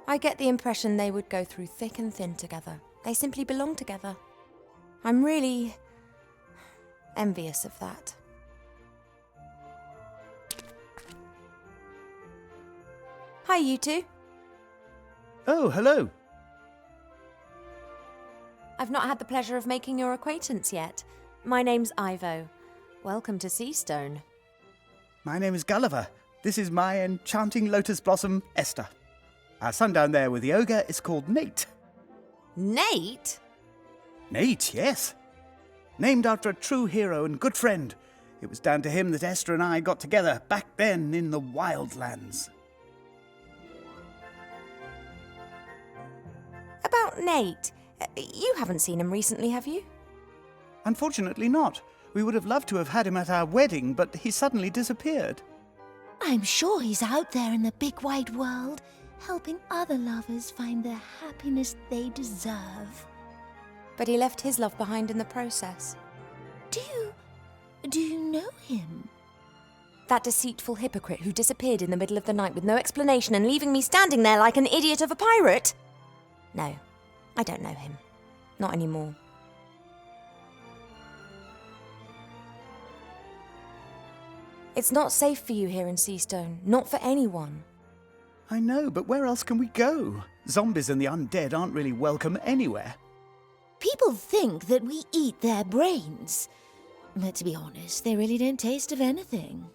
I get the impression they would go through thick and thin together. They simply belong together. I'm really envious of that. Hi, you two. Oh, hello. I've not had the pleasure of making your acquaintance yet. My name's Ivo. Welcome to Seastone. My name is Gulliver. This is my enchanting lotus blossom, Esther. Our son down there with the ogre is called Nate. Nate? Nate, yes. Named after a true hero and good friend. It was down to him that Esther and I got together back then in the Wildlands. About Nate. You haven't seen him recently, have you? Unfortunately not. We would have loved to have had him at our wedding, but he suddenly disappeared. I'm sure he's out there in the big wide world, helping other lovers find the happiness they deserve. But he left his love behind in the process. Do you know him? That deceitful hypocrite who disappeared in the middle of the night with no explanation and leaving me standing there like an idiot of a pirate? No, I don't know him. Not anymore. It's not safe for you here in Seastone. Not for anyone. I know, but where else can we go? Zombies and the undead aren't really welcome anywhere. People think that we eat their brains. But to be honest, they really don't taste of anything.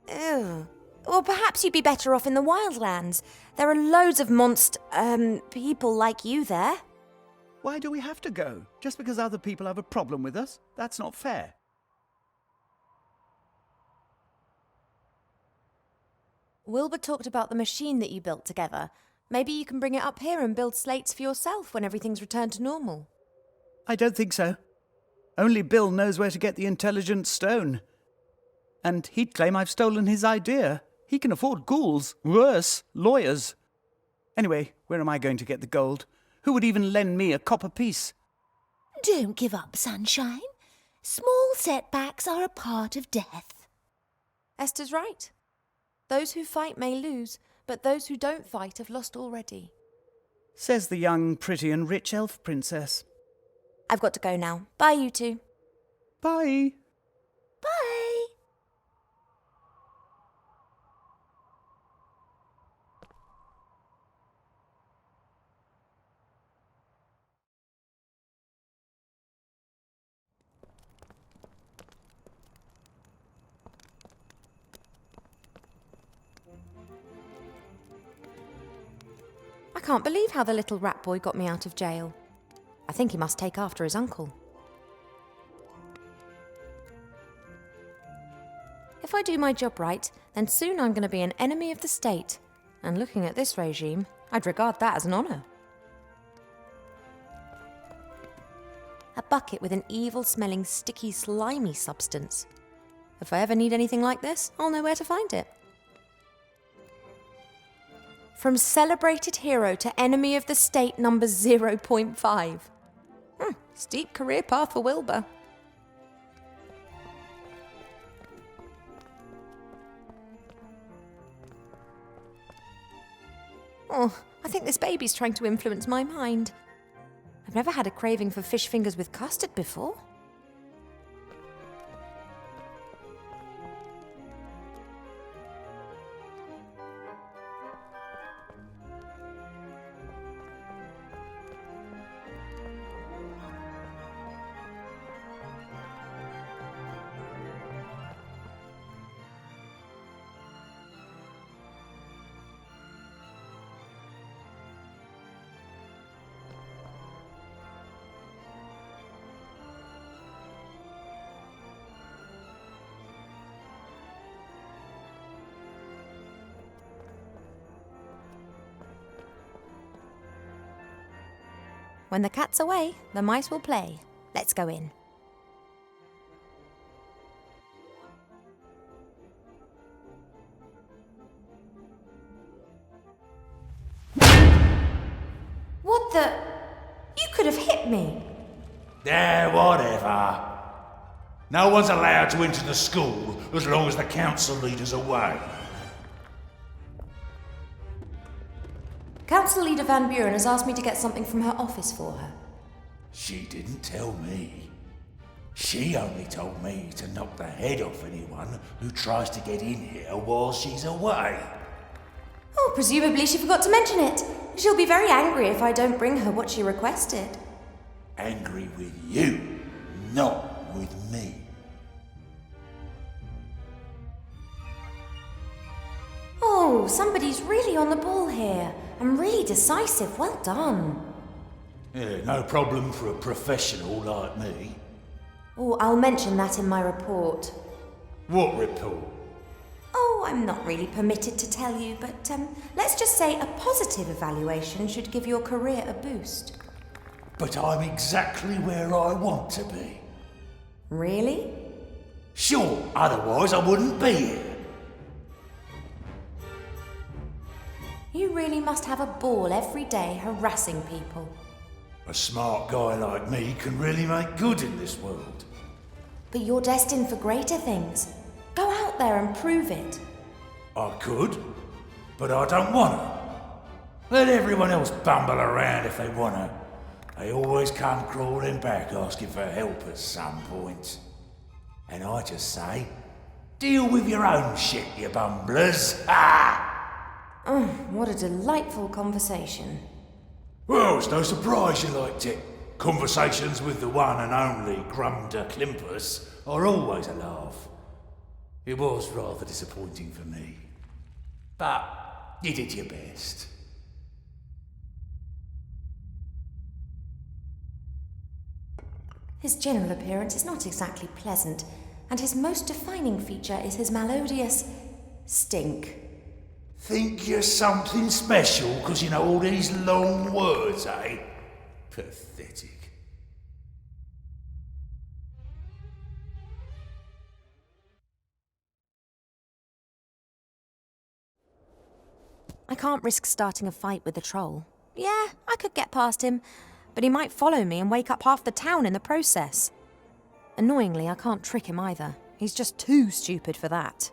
Ew. Or perhaps you'd be better off in the Wildlands. There are loads of people like you there. Why do we have to go? Just because other people have a problem with us? That's not fair. Wilbur talked about the machine that you built together. Maybe you can bring it up here and build slates for yourself when everything's returned to normal. I don't think so. Only Bill knows where to get the intelligent stone. And he'd claim I've stolen his idea. He can afford ghouls. Worse, lawyers. Anyway, where am I going to get the gold? Who would even lend me a copper piece? Don't give up, sunshine. Small setbacks are a part of death. Esther's right. Those who fight may lose, but those who don't fight have lost already. Says the young, pretty and rich elf princess. I've got to go now. Bye, you two. Bye. Bye. I can't believe how the little rat boy got me out of jail. I think he must take after his uncle. If I do my job right, then soon I'm going to be an enemy of the state. And looking at this regime, I'd regard that as an honour. A bucket with an evil-smelling, sticky, slimy substance. If I ever need anything like this, I'll know where to find it. From celebrated hero to enemy of the state number 0.5. Steep career path for Wilbur. Oh, I think this baby's trying to influence my mind. I've never had a craving for fish fingers with custard before. When the cat's away, the mice will play. Let's go in. What the? You could have hit me. Whatever. No one's allowed to enter the school as long as the council leader's away. Council Leader Van Buren has asked me to get something from her office for her. She didn't tell me. She only told me to knock the head off anyone who tries to get in here while she's away. Oh, presumably she forgot to mention it. She'll be very angry if I don't bring her what she requested. Angry with you, not with me. Oh, somebody's really on the ball here. I'm really decisive. Well done. Yeah, no problem for a professional like me. Oh, I'll mention that in my report. What report? Oh, I'm not really permitted to tell you, but let's just say a positive evaluation should give your career a boost. But I'm exactly where I want to be. Really? Sure, otherwise I wouldn't be here. You really must have a ball every day harassing people. A smart guy like me can really make good in this world. But you're destined for greater things. Go out there and prove it. I could, but I don't wanna. Let everyone else bumble around if they wanna. They always come crawling back asking for help at some point. And I just say, deal with your own shit, you bumblers. Ha! Oh, what a delightful conversation. Well, it's no surprise you liked it. Conversations with the one and only Grumder Klimpus are always a laugh. It was rather disappointing for me. But you did your best. His general appearance is not exactly pleasant, and his most defining feature is his melodious stink. Think you're something special because you know all these long words, eh? Pathetic. I can't risk starting a fight with the troll. Yeah, I could get past him, but he might follow me and wake up half the town in the process. Annoyingly, I can't trick him either. He's just too stupid for that.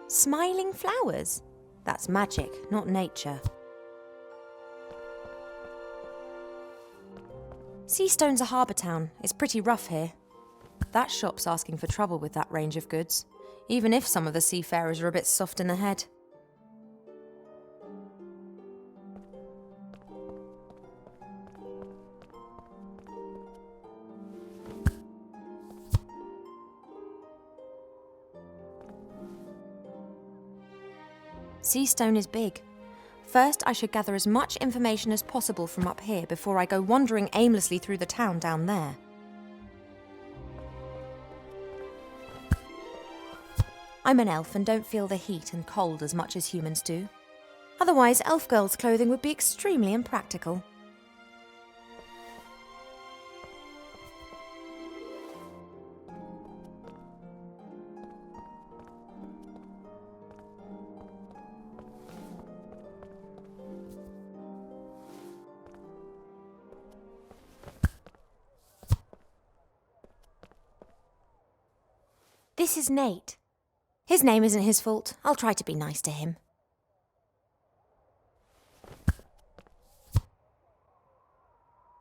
Smiling flowers? That's magic, not nature. Seastone's a harbour town. It's pretty rough here. That shop's asking for trouble with that range of goods, even if some of the seafarers are a bit soft in the head. Seastone is big. First, I should gather as much information as possible from up here before I go wandering aimlessly through the town down there. I'm an elf and don't feel the heat and cold as much as humans do. Otherwise, elf girls' clothing would be extremely impractical. This is Nate. His name isn't his fault. I'll try to be nice to him.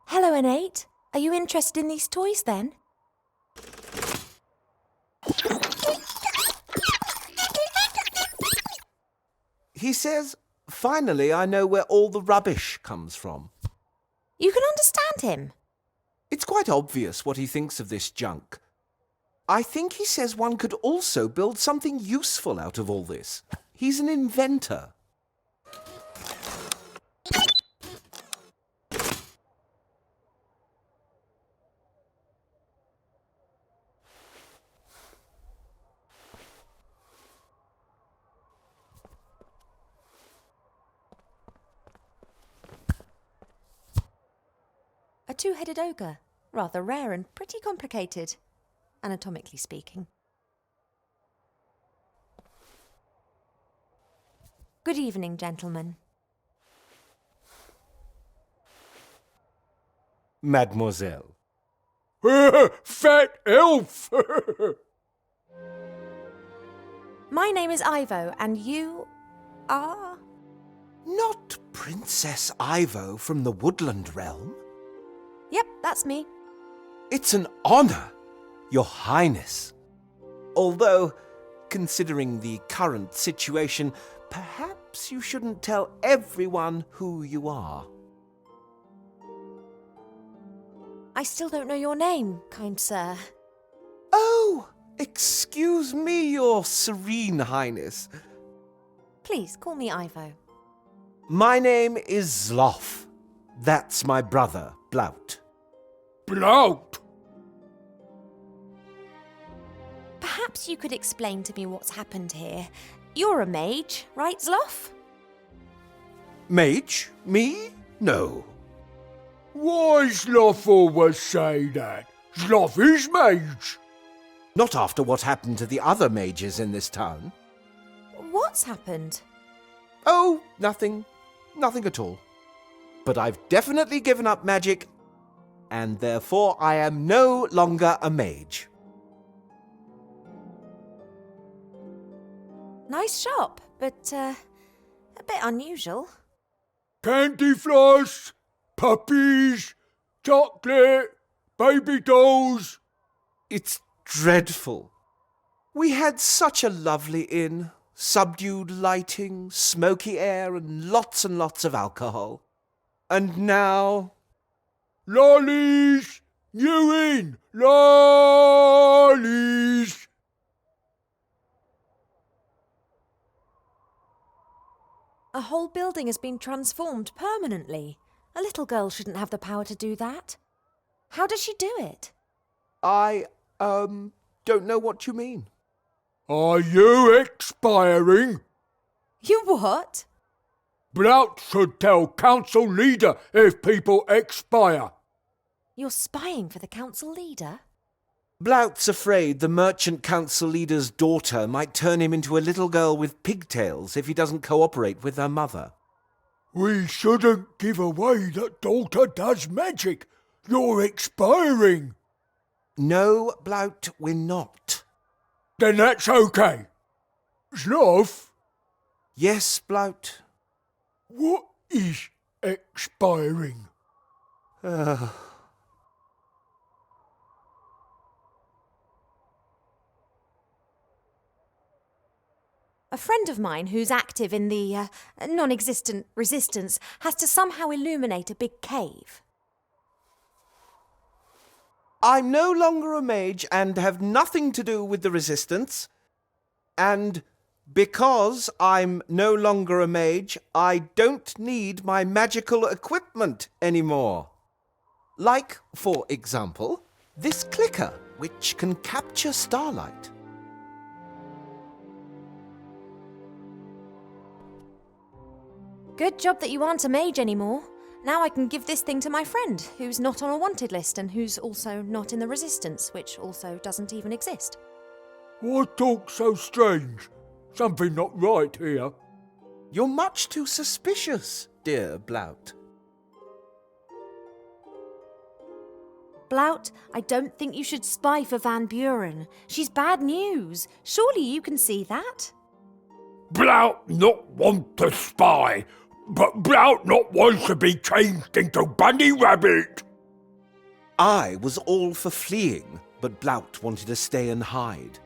Hello, Nate. Are you interested in these toys then? He says, finally I know where all the rubbish comes from. You can understand him. It's quite obvious what he thinks of this junk. I think he says one could also build something useful out of all this. He's an inventor. A two-headed ogre. Rather rare and pretty complicated, anatomically speaking. Good evening, gentlemen. Mademoiselle. Fat elf! My name is Ivo, and you are... Not Princess Ivo from the Woodland Realm. Yep, that's me. It's an honor, Your Highness. Although, considering the current situation, perhaps you shouldn't tell everyone who you are. I still don't know your name, kind sir. Oh, excuse me, Your Serene Highness. Please, call me Ivo. My name is Zloff. That's my brother, Blout. Blout! Perhaps you could explain to me what's happened here. You're a mage, right, Zloff? Mage? Me? No. Why Sloth always say that? Sloth is mage. Not after what happened to the other mages in this town. What's happened? Oh, nothing. Nothing at all. But I've definitely given up magic, and therefore I am no longer a mage. Nice shop, but a bit unusual. Candy floss, puppies, chocolate, baby dolls. It's dreadful. We had such a lovely inn. Subdued lighting, smoky air, and lots of alcohol. And now... Lollies! New inn! Lollies! A whole building has been transformed permanently. A little girl shouldn't have the power to do that. How does she do it? I, don't know what you mean. Are you expiring? You what? Blout should tell council leader if people expire. You're spying for the council leader? Blout's afraid the merchant council leader's daughter might turn him into a little girl with pigtails if he doesn't cooperate with her mother. We shouldn't give away that daughter does magic. You're expiring. No, Blout, we're not. Then that's okay. Sloth, Yes, Blout. what is expiring? A friend of mine who's active in the non-existent resistance has to somehow illuminate a big cave. I'm no longer a mage and have nothing to do with the resistance. And because I'm no longer a mage, I don't need my magical equipment anymore. Like, for example, this clicker, which can capture starlight. Good job that you aren't a mage anymore. Now I can give this thing to my friend, who's not on a wanted list and who's also not in the resistance, which also doesn't even exist. Why talk so strange? Something not right here. You're much too suspicious, dear Blout. Blout, I don't think you should spy for Van Buren. She's bad news. Surely you can see that? Blout not want to spy, but Blout not want to be changed into Bunny Rabbit. I was all for fleeing, but Blout wanted to stay and hide.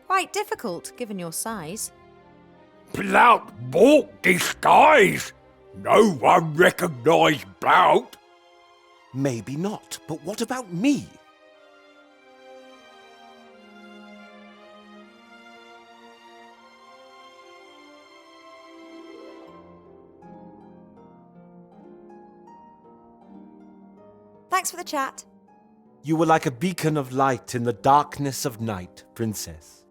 Quite difficult, given your size. Blout bought disguise. No one recognised Blout. Maybe not, but what about me? Thanks for the chat. You were like a beacon of light in the darkness of night, Princess.